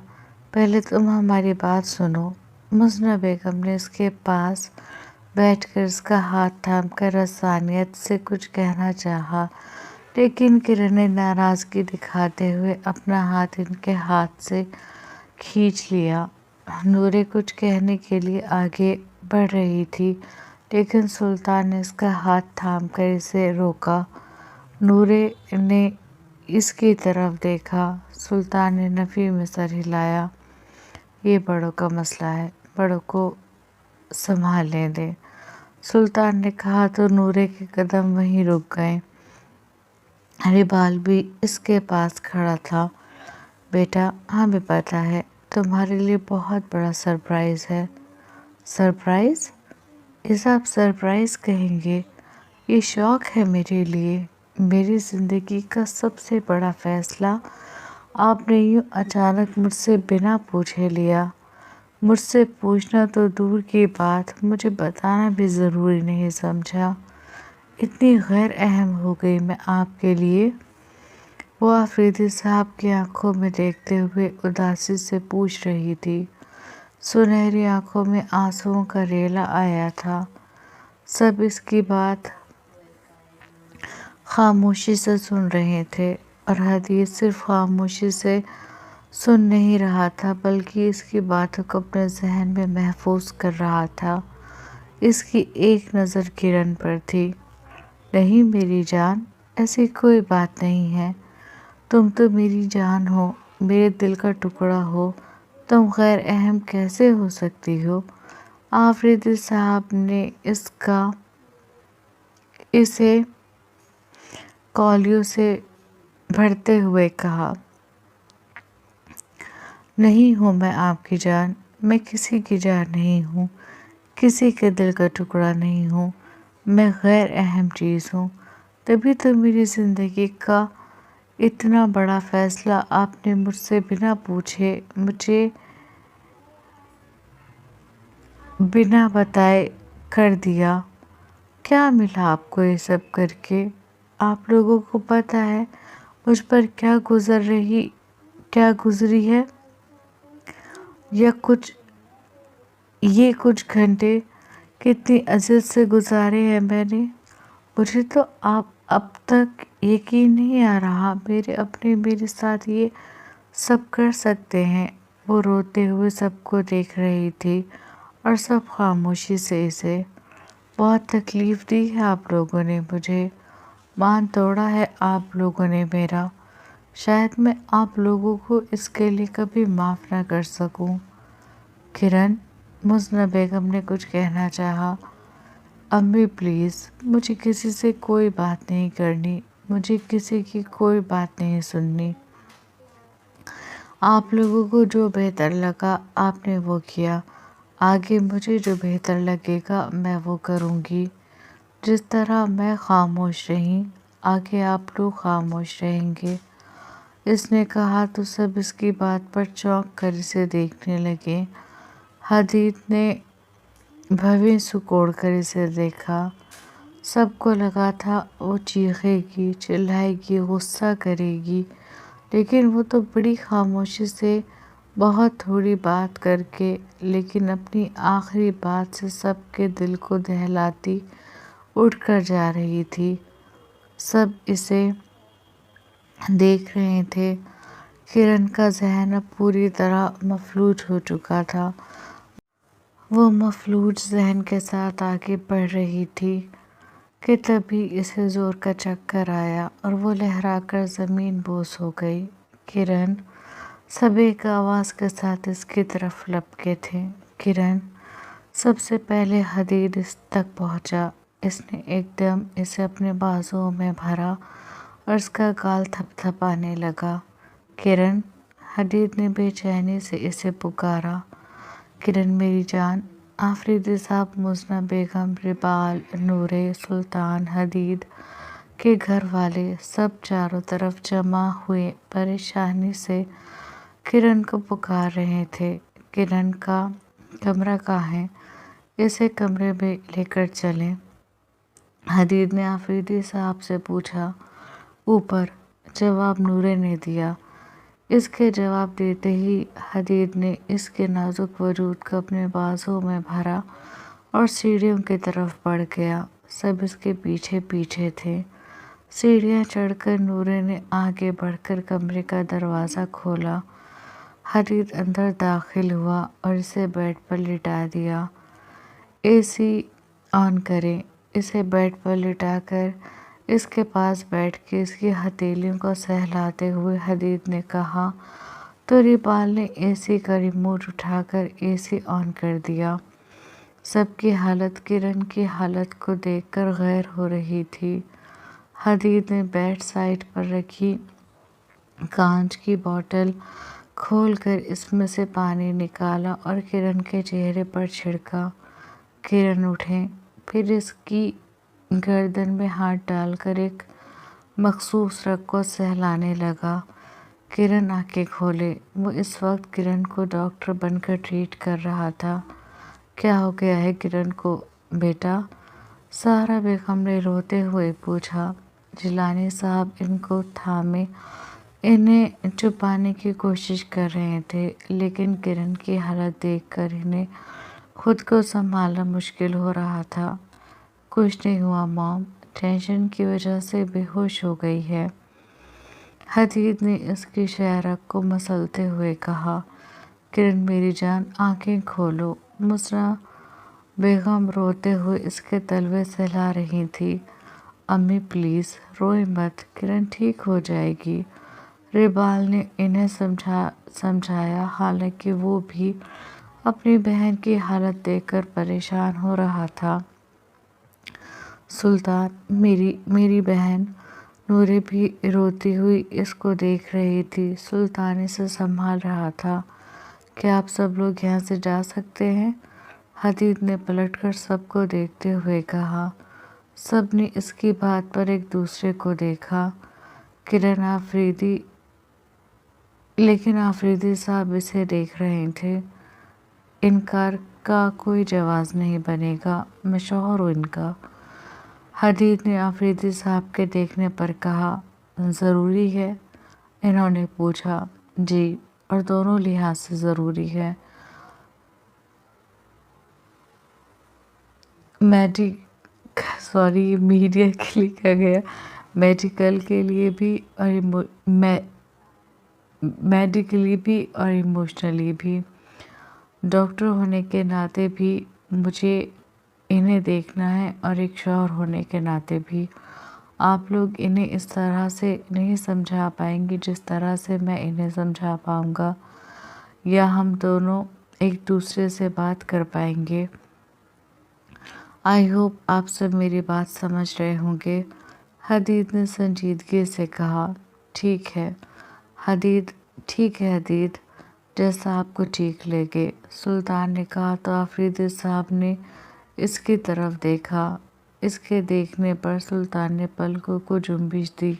پہلے تم ہماری بات سنو۔ مزنہ بیگم نے اس کے پاس بیٹھ کر اس کا ہاتھ تھام کر رسانیت سے کچھ کہنا چاہا، لیکن کرن نے ناراضگی دکھاتے ہوئے اپنا ہاتھ ان کے ہاتھ سے کھینچ لیا۔ نورے کچھ کہنے کے لیے آگے بڑھ رہی تھی، لیکن سلطان نے اس کا ہاتھ تھام کر اسے روکا۔ نورے نے اس کی طرف دیکھا۔ سلطان نے نفی میں سر ہلایا۔ یہ بڑوں کا مسئلہ ہے، بڑوں کو سنبھالنے دیں، سلطان نے کہا تو نورے کے قدم وہیں رک گئے۔ ربال بھی اس کے پاس کھڑا تھا۔ بیٹا، ہمیں پتہ ہے تمہارے لیے بہت بڑا سرپرائز ہے۔ سرپرائز؟ اسے آپ سرپرائز کہیں گے؟ یہ شوق ہے میرے لیے، میری زندگی کا سب سے بڑا فیصلہ آپ نے یوں اچانک مجھ سے بنا پوچھے لیا۔ مجھ سے پوچھنا تو دور کی بات، مجھے بتانا بھی ضروری نہیں سمجھا۔ اتنی غیر اہم ہو گئی میں آپ کے لیے؟ وہ آفریدی صاحب کی آنکھوں میں دیکھتے ہوئے اداسی سے پوچھ رہی تھی۔ سنہری آنکھوں میں آنسوؤں کا ریلا آیا تھا۔ سب اس کی بات خاموشی سے سن رہے تھے، اور حدید صرف خاموشی سے سن نہیں رہا تھا بلکہ اس کی باتوں کو اپنے ذہن میں محفوظ کر رہا تھا۔ اس کی ایک نظر کرن پر تھی۔ نہیں میری جان، ایسی کوئی بات نہیں ہے، تم تو میری جان ہو، میرے دل کا ٹکڑا ہو، تم غیر اہم کیسے ہو سکتی ہو؟ آفریدی صاحب نے اسے کولیوں سے بھرتے ہوئے کہا۔ نہیں ہوں میں آپ کی جان، میں کسی کی جان نہیں ہوں، کسی کے دل کا ٹکڑا نہیں ہوں، میں غیر اہم چیز ہوں۔ تبھی تو میری زندگی کا اتنا بڑا فیصلہ آپ نے مجھ سے بنا پوچھے، مجھے بنا بتائے کر دیا۔ کیا ملا آپ کو یہ سب کر کے؟ آپ لوگوں کو پتہ ہے مجھ پر کیا گزری ہے؟ یہ کچھ گھنٹے کتنی اذیت سے گزارے ہیں میں نے، مجھے تو اب تک یقین نہیں آ رہا میرے اپنے میرے ساتھ یہ سب کر سکتے ہیں۔ وہ روتے ہوئے سب کو دیکھ رہی تھی اور سب خاموشی سے اسے۔ بہت تکلیف دی ہے آپ لوگوں نے مجھے، مان توڑا ہے آپ لوگوں نے میرا، شاید میں آپ لوگوں کو اس کے لیے کبھی معاف نہ کر سکوں۔ کرن، مزنہ بیگم نے کچھ کہنا چاہا۔ امی پلیز، مجھے کسی سے کوئی بات نہیں کرنی، مجھے کسی کی کوئی بات نہیں سننی۔ آپ لوگوں کو جو بہتر لگا آپ نے وہ کیا، آگے مجھے جو بہتر لگے گا میں وہ کروں گی۔ جس طرح میں خاموش رہی، آگے آپ لوگ خاموش رہیں گے۔ اس نے کہا تو سب اس کی بات پر چونک کر اسے دیکھنے لگے۔ حدید نے بھویں سکوڑ کر اسے دیکھا۔ سب کو لگا تھا وہ چیخے گی، چلائے گی، غصہ کرے گی، لیکن وہ تو بڑی خاموشی سے بہت تھوڑی بات کر کے، لیکن اپنی آخری بات سے سب کے دل کو دہلاتی اٹھ کر جا رہی تھی۔ سب اسے دیکھ رہے تھے۔ کرن کا ذہن اب پوری طرح مفلوج ہو چکا تھا۔ وہ مفلوج ذہن کے ساتھ آگے بڑھ رہی تھی کہ تبھی اسے زور کا چکر آیا اور وہ لہرا کر زمین بوس ہو گئی۔ کرن سب ایک آواز کے ساتھ اس کی طرف لپکے تھے۔ کرن سب سے پہلے حدید اس تک پہنچا۔ اس نے ایک دم اسے اپنے بازوؤں میں بھرا اور اس کا گال تھپ تھپانے لگا۔ کرن، حدید نے بے چینی سے اسے پکارا۔ کرن میری جان، آفریدی صاحب، مزنہ بیگم، ربال، نورے، سلطان، حدید کے گھر والے سب چاروں طرف جمع ہوئے پریشانی سے کرن کو پکار رہے تھے۔ کرن کا کمرہ کہاں ہے؟ اسے کمرے میں لے کر چلیں۔ حدید نے آفریدی صاحب سے پوچھا۔ اوپر، جواب نورے نے دیا۔ اس کے جواب دیتے ہی حدید نے اس کے نازک وجود کو اپنے بازوؤں میں بھرا اور سیڑھیوں کی طرف بڑھ گیا۔ سب اس کے پیچھے پیچھے تھے۔ سیڑھیاں چڑھ کر نورے نے آگے بڑھ کر کمرے کا دروازہ کھولا۔ حدید اندر داخل ہوا اور اسے بیڈ پر لٹا دیا۔ اے سی آن کریں۔ اسے بیڈ پر لٹا کر اس کے پاس بیٹھ کے اس کی ہتھیلیوں کو سہلاتے ہوئے حدید نے کہا تو ربال نے اے سی کا ریموٹ اٹھا کر اے سی آن کر دیا۔ سب کی حالت کرن کی حالت کو دیکھ کر غیر ہو رہی تھی۔ حدید نے بیڈ سائڈ پر رکھی کانچ کی بوتل کھول کر اس میں سے پانی نکالا اور کرن کے چہرے پر چھڑکا۔ کرن اٹھیں، پھر اس کی گردن میں ہاتھ ڈال کر ایک مخصوص رگ کو سہلانے لگا۔ کرن آنکھیں کھولے۔ وہ اس وقت کرن کو ڈاکٹر بن کر ٹریٹ کر رہا تھا۔ کیا ہو گیا ہے کرن کو بیٹا؟ سارا بیگم نے روتے ہوئے پوچھا۔ جیلانی صاحب ان کو تھامے انہیں چھپانے کی کوشش کر رہے تھے، لیکن کرن کی حالت دیکھ کر انہیں خود کو سنبھالنا مشکل ہو رہا تھا۔ کچھ نہیں ہوا موم، ٹینشن کی وجہ سے بے ہوش ہو گئی ہے، حدید نے اس کی شہرک کو مسلتے ہوئے کہا۔ کرن میری جان، آنکھیں کھولو۔ مزنہ بیگم روتے ہوئے اس کے تلوے سہلا رہی تھی۔ امی پلیز روئیں مت، کرن ٹھیک ہو جائے گی، ربال نے انہیں سمجھایا، حالانکہ وہ بھی اپنی بہن کی حالت دیکھ کر پریشان ہو رہا تھا۔ سلطان، میری بہن، نورے بھی روتی ہوئی اس کو دیکھ رہی تھی۔ سلطان اسے سنبھال رہا تھا۔ کیا آپ سب لوگ یہاں سے جا سکتے ہیں؟ حدید نے پلٹ کر سب کو دیکھتے ہوئے کہا۔ سب نے اس کی بات پر ایک دوسرے کو دیکھا۔ لیکن آفریدی صاحب اسے دیکھ رہے تھے۔ انکار کا کوئی جواز نہیں بنے گا، میں شوہر ہوں ان کا، حدید نے آفریدی صاحب کے دیکھنے پر کہا۔ ضروری ہے؟ انہوں نے پوچھا۔ جی، اور دونوں لحاظ سے ضروری ہے۔ میڈیا کے لیے کہا گیا، میڈیکلی بھی اور ایموشنلی بھی۔ ڈاکٹر ہونے کے ناطے بھی مجھے انہیں دیکھنا ہے اور ایک شوہر ہونے کے ناطے بھی۔ آپ لوگ انہیں اس طرح سے نہیں سمجھا پائیں گے جس طرح سے میں انہیں سمجھا پاؤں گا، یا ہم دونوں ایک دوسرے سے بات کر پائیں گے۔ آئی ہوپ آپ سب میری بات سمجھ رہے ہوں گے، حدید نے سنجیدگی سے کہا۔ ٹھیک ہے حدید، جیسا آپ کو ٹھیک لگے، سلطان نے کہا تو آفریدی صاحب نے اس کی طرف دیکھا۔ اس کے دیکھنے پر سلطان نے پلکوں کو جنبش دی۔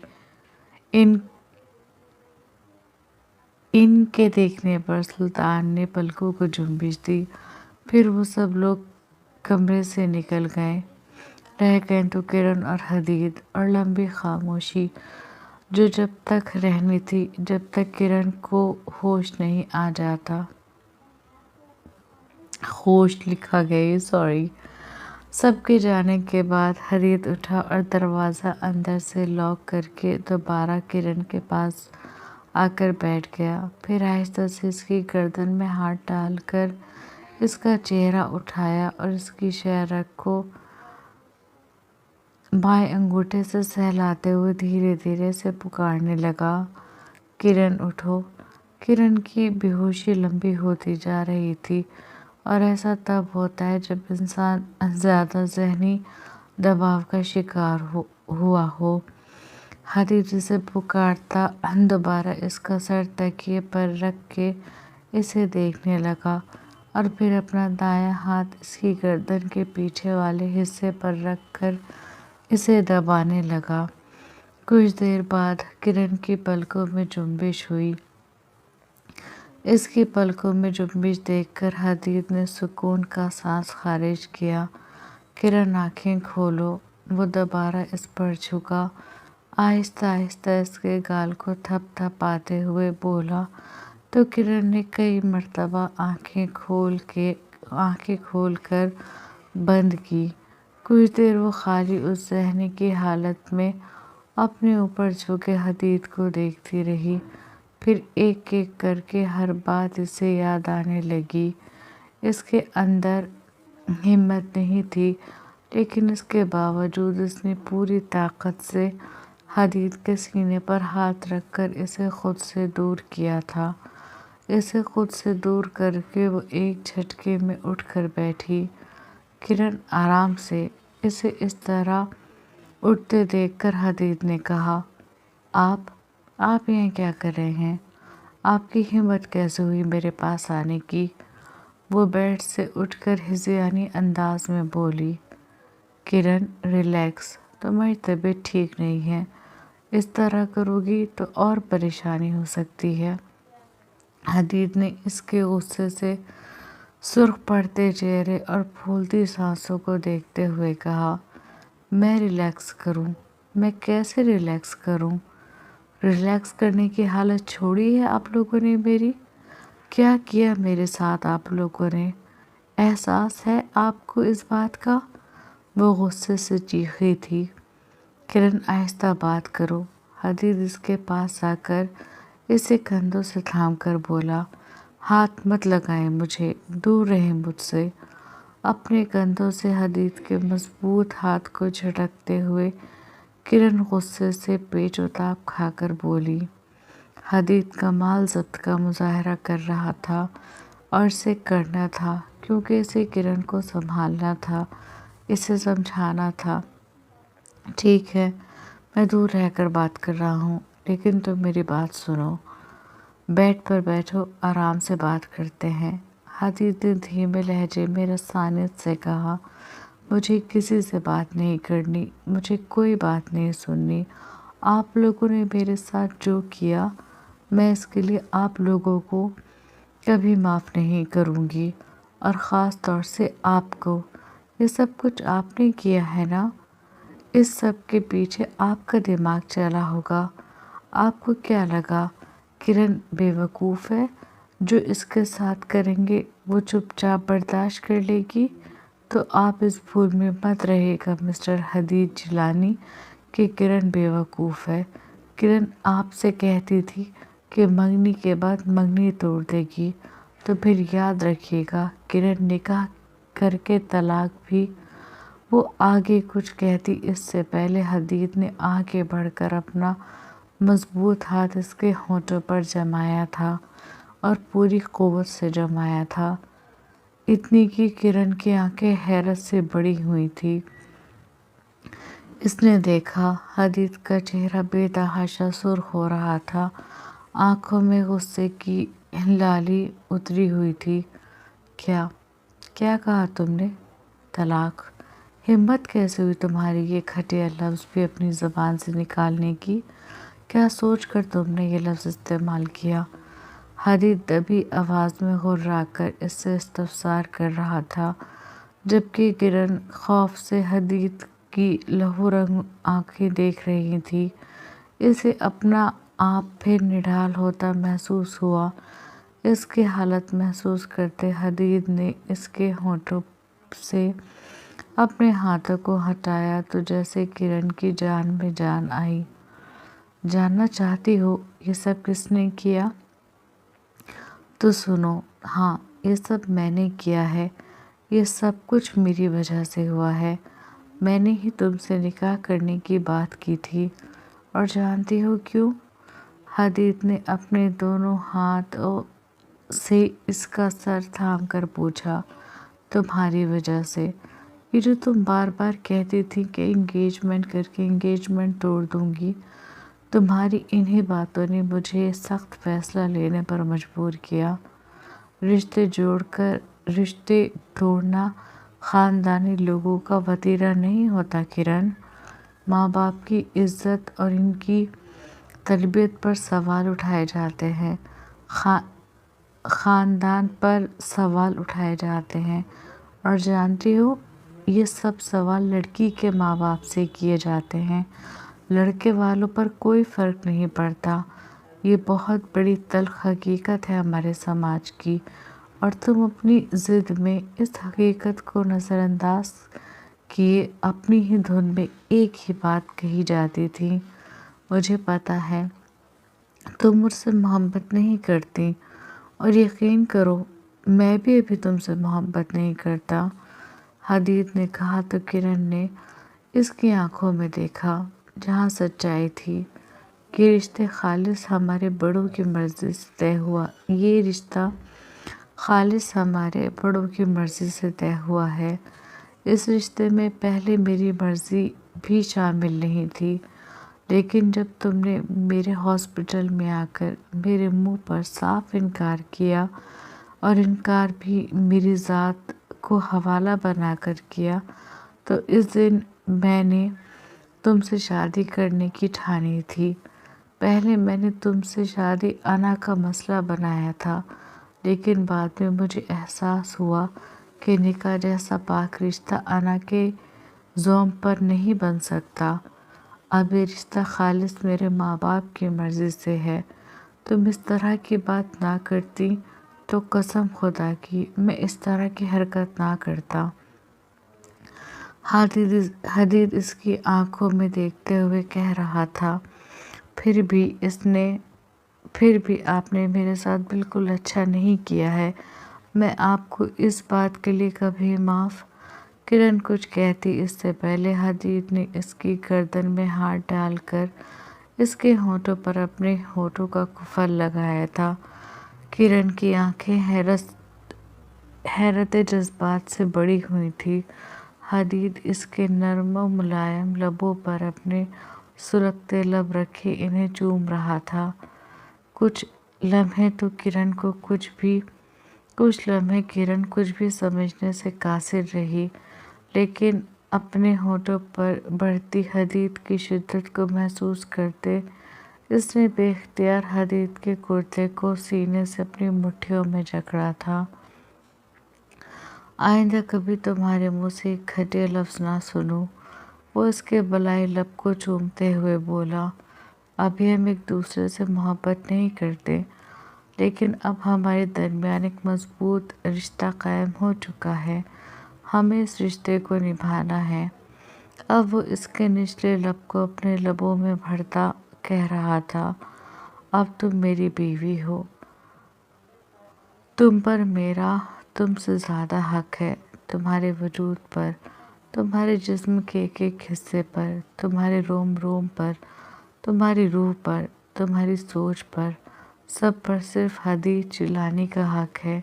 ان کے دیکھنے پر سلطان نے پلکوں کو جنبش دی۔ پھر وہ سب لوگ کمرے سے نکل گئے۔ رہ گئے تو کرن اور حدید اور لمبی خاموشی جو جب تک رہنی تھی جب تک کرن کو ہوش نہیں آ جاتا۔ سب کے جانے کے بعد حدید اٹھا اور دروازہ اندر سے لاک کر کے دوبارہ کرن کے پاس آ کر بیٹھ گیا۔ پھر آہستہ سے اس کی گردن میں ہاتھ ڈال کر اس کا چہرہ اٹھایا اور اس کی شہرک کو بائیں انگوٹھے سے سہلاتے ہوئے دھیرے دھیرے سے پکارنے لگا، کرن اٹھو۔ کرن کی بے ہوشی لمبی ہوتی جا رہی تھی، اور ایسا تب ہوتا ہے جب انسان زیادہ ذہنی دباؤ کا شکار ہوا ہو۔ حدید اسے پکارتا دوبارہ اس کا سر تکیے پر رکھ کے اسے دیکھنے لگا، اور پھر اپنا دایاں ہاتھ اس کی گردن کے پیچھے والے حصے پر رکھ کر اسے دبانے لگا۔ کچھ دیر بعد کرن کی پلکوں میں جنبش ہوئی۔ اس کی پلکوں میں جنبش دیکھ کر حدید نے سکون کا سانس خارج کیا۔ کرن آنکھیں کھولو۔ وہ دوبارہ اس پر جھکا، آہستہ آہستہ اس کے گال کو تھپ تھپاتے ہوئے بولا تو کرن نے کئی مرتبہ آنکھیں کھول کر بند کی۔ کچھ دیر وہ خالی اس ذہنی کی حالت میں اپنے اوپر جھکے حدید کو دیکھتی رہی، پھر ایک ایک کر کے ہر بات اسے یاد آنے لگی۔ اس کے اندر ہمت نہیں تھی، لیکن اس کے باوجود اس نے پوری طاقت سے حدید کے سینے پر ہاتھ رکھ کر اسے خود سے دور کیا تھا۔ اسے خود سے دور کر کے وہ ایک جھٹکے میں اٹھ کر بیٹھی۔ کرن آرام سے۔ اسے اس طرح اٹھتے دیکھ کر حدید نے کہا، آپ یہاں کیا کر رہے ہیں؟ آپ کی ہمت کیسے ہوئی میرے پاس آنے کی؟ وہ بیڈ سے اٹھ کر ہذیانی انداز میں بولی۔ کرن ریلیکس، تمہاری طبیعت ٹھیک نہیں ہے، اس طرح کرو گی تو اور پریشانی ہو سکتی ہے۔ حدید نے اس کے غصے سے سرخ پڑتے چہرے اور پھولتی سانسوں کو دیکھتے ہوئے کہا، میں ریلیکس کروں؟ میں کیسے ریلیکس کروں؟ ریلیکس کرنے کی حالت چھوڑی ہے آپ لوگوں نے میری؟ کیا کیا میرے ساتھ آپ لوگوں نے؟ احساس ہے آپ کو اس بات کا؟ وہ غصے سے چیخی تھی۔ کرن آہستہ بات کرو۔ حدید اس کے پاس آ کر اسے کندھوں سے تھام کر بولا، ہاتھ مت لگائیں مجھے، دور رہیں مجھ سے۔ اپنے کندھوں سے حدید کے مضبوط ہاتھ کو جھٹکتے ہوئے کرن غصے سے پیچ و تاب کھا کر بولی۔ حدید کمال ضبط کا مظاہرہ کر رہا تھا، اور اسے کرنا تھا کیونکہ اسے کرن کو سنبھالنا تھا، اسے سمجھانا تھا۔ ٹھیک ہے، میں دور رہ کر بات کر رہا ہوں، لیکن تم میری بات سنو۔ بیڈ پر بیٹھو، آرام سے بات کرتے ہیں۔ حدید نے دھیمے لہجے میں رسانیت سے کہا، مجھے کسی سے بات نہیں کرنی، مجھے کوئی بات نہیں سننی۔ آپ لوگوں نے میرے ساتھ جو کیا، میں اس کے لیے آپ لوگوں کو کبھی معاف نہیں کروں گی، اور خاص طور سے آپ کو۔ یہ سب کچھ آپ نے کیا ہے نا؟ اس سب کے پیچھے آپ کا دماغ چلا ہوگا۔ آپ کو کیا لگا کرن بے وقوف ہے؟ جو اس کے ساتھ کریں گے وہ چپ چاپ برداشت کر لے گی؟ تو آپ اس بھول میں مت رہے گا مسٹر حدید جیلانی کہ کرن بے وقوف ہے۔ کرن آپ سے کہتی تھی کہ منگنی کے بعد منگنی توڑ دے گی، تو پھر یاد رکھیے گا کرن نکاح کر کے طلاق بھی۔ وہ آگے کچھ کہتی اس سے پہلے حدید نے آگے بڑھ کر اپنا مضبوط ہاتھ اس کے ہونٹوں پر جمایا تھا، اور پوری قوت سے جمایا تھا، اتنی کہ کرن کی آنکھیں حیرت سے بڑی ہوئی تھی۔ اس نے دیکھا حدید کا چہرہ بے تحاشا سرخ ہو رہا تھا، آنکھوں میں غصے کی لالی اتری ہوئی تھی۔ کیا کہا تم نے؟ طلاق؟ ہمت کیسے ہوئی تمہاری یہ گھٹیا لفظ بھی اپنی زبان سے نکالنے کی؟ کیا سوچ کر تم نے یہ لفظ استعمال کیا؟ حدید دبی آواز میں غرا کر اس سے استفسار کر رہا تھا، جبکہ کرن خوف سے حدید کی لہو رنگ آنکھیں دیکھ رہی تھی۔ اسے اپنا آپ پھر نڈھال ہوتا محسوس ہوا۔ اس کی حالت محسوس کرتے حدید نے اس کے ہونٹوں سے اپنے ہاتھوں کو ہٹایا تو جیسے کرن کی جان میں جان آئی۔ جاننا چاہتی ہو یہ سب کس نے کیا؟ تو سنو، ہاں، یہ سب میں نے کیا ہے، یہ سب کچھ میری وجہ سے ہوا ہے۔ میں نے ہی تم سے نکاح کرنے کی بات کی تھی، اور جانتی ہو کیوں؟ حدید نے اپنے دونوں ہاتھوں سے اس کا سر تھام کر پوچھا۔ تمہاری وجہ سے۔ یہ جو تم بار بار کہتی تھی کہ انگیجمنٹ کر کے انگیجمنٹ توڑ دوں گی، تمہاری انہی باتوں نے مجھے سخت فیصلہ لینے پر مجبور کیا۔ رشتے توڑنا خاندانی لوگوں کا وتیرہ نہیں ہوتا کرن۔ ماں باپ کی عزت اور ان کی تربیت پر سوال اٹھائے جاتے ہیں، خاندان پر سوال اٹھائے جاتے ہیں، اور جانتی ہو یہ سب سوال لڑکی کے ماں باپ سے کیے جاتے ہیں، لڑکے والوں پر کوئی فرق نہیں پڑتا۔ یہ بہت بڑی تلخ حقیقت ہے ہمارے سماج کی، اور تم اپنی ضد میں اس حقیقت کو نظر انداز کیے اپنی ہی دھن میں ایک ہی بات کہی جاتی تھی۔ مجھے پتا ہے تم مجھ سے محبت نہیں کرتی، اور یقین کرو میں بھی ابھی تم سے محبت نہیں کرتا، حدید نے کہا تو کرن نے اس کی آنکھوں میں دیکھا جہاں سچائی تھی کہ رشتے خالص ہمارے بڑوں کی مرضی سے طے ہوا۔ یہ رشتہ خالص ہمارے بڑوں کی مرضی سے طے ہوا ہے۔ اس رشتے میں پہلے میری مرضی بھی شامل نہیں تھی، لیکن جب تم نے میرے ہاسپٹل میں آ کر میرے منہ پر صاف انکار کیا، اور انکار بھی میری ذات کو حوالہ بنا کر کیا، تو اس دن میں نے تم سے شادی کرنے کی ٹھانی تھی۔ پہلے میں نے تم سے شادی انا کا مسئلہ بنایا تھا، لیکن بعد میں مجھے احساس ہوا کہ نکاح جیسا پاک رشتہ انا کے زوم پر نہیں بن سکتا۔ اب یہ رشتہ خالص میرے ماں باپ کی مرضی سے ہے۔ تم اس طرح کی بات نہ کرتی تو قسم خدا کی میں اس طرح کی حرکت نہ کرتا۔ حدید اس کی آنکھوں میں دیکھتے ہوئے کہہ رہا تھا، پھر بھی آپ نے میرے ساتھ بالکل اچھا نہیں کیا ہے۔ میں آپ کو اس بات کے لیے کبھی معاف۔ کرن کچھ کہتی اس سے پہلے حدید نے اس کی گردن میں ہاتھ ڈال کر اس کے ہونٹوں پر اپنے ہونٹوں کا قفل لگایا تھا۔ کرن کی آنکھیں حیرت جذبات سے بڑی ہوئی تھی۔ حدید اس کے نرم و ملائم لبوں پر اپنے سلگتے لب رکھے انہیں چوم رہا تھا۔ کچھ لمحے کرن کچھ بھی سمجھنے سے قاصر رہی، لیکن اپنے ہونٹوں پر بڑھتی حدید کی شدت کو محسوس کرتے اس نے بے اختیار حدید کے کرتے کو سینے سے اپنی مٹھیوں میں جکڑا تھا۔ آئندہ کبھی تمہارے منہ سے ایک گھٹیا لفظ نہ سنوں، وہ اس کے بالائی لب کو چومتے ہوئے بولا۔ ابھی ہم ایک دوسرے سے محبت نہیں کرتے، لیکن اب ہمارے درمیان ایک مضبوط رشتہ قائم ہو چکا ہے، ہمیں اس رشتے کو نبھانا ہے۔ اب وہ اس کے نچلے لب کو اپنے لبوں میں بھرتا کہہ رہا تھا، اب تم میری بیوی ہو، تم پر میرا تم سے زیادہ حق ہے، تمہارے وجود پر، تمہارے جسم کے ایک ایک حصے پر، تمہارے روم روم پر، تمہاری روح پر، تمہاری سوچ پر، سب پر صرف حدید جیلانی کا حق ہے،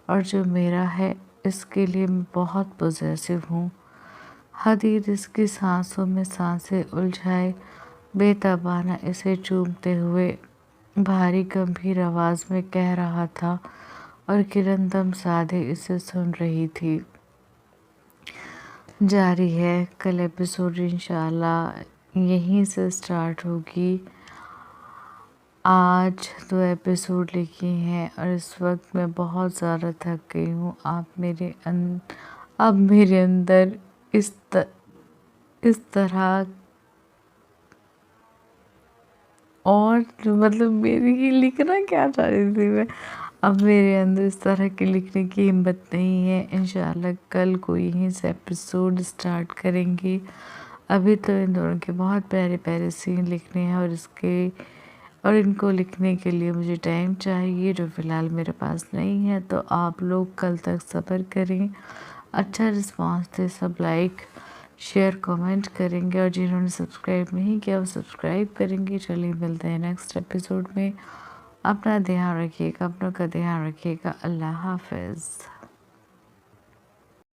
اور جو میرا ہے اس کے لیے میں بہت پوزیسو ہوں۔ حدید اس کی سانسوں میں سانسیں الجھائے بے تابانہ اسے چومتے ہوئے بھاری گمبھیر آواز میں کہہ رہا تھا، اور کرن دم سادھے اسے سن رہی تھی۔ جاری ہے، کل ایپیسوڈ انشاءاللہ یہیں سے سٹارٹ ہوگی۔ آج 2 ایپیسوڈ لکھی ہیں اور اس وقت میں بہت زیادہ تھک گئی ہوں۔ اب میرے اندر اس طرح اور میری لکھنا کیا چاہ رہی تھی میں، اب میرے اندر اس طرح کی لکھنے کی ہمت نہیں ہے۔ انشاءاللہ کل کو یہیں سے ایپیسوڈ سٹارٹ کریں گے۔ ابھی تو ان دونوں کے بہت پیارے پیارے سین لکھنے ہیں، اور اس کے اور ان کو لکھنے کے لیے مجھے ٹائم چاہیے جو فی الحال میرے پاس نہیں ہے، تو آپ لوگ کل تک صبر کریں، اچھا رسپانس دے، سب لائک شیئر کمنٹ کریں گے، اور جنہوں نے سبسکرائب نہیں کیا وہ سبسکرائب کریں گے۔ چلیے ملتے ہیں نیکسٹ ایپیسوڈ میں، اپنا دھیان رکھیے گا، اپنوں کا دھیان رکھیے گا، اللہ حافظ۔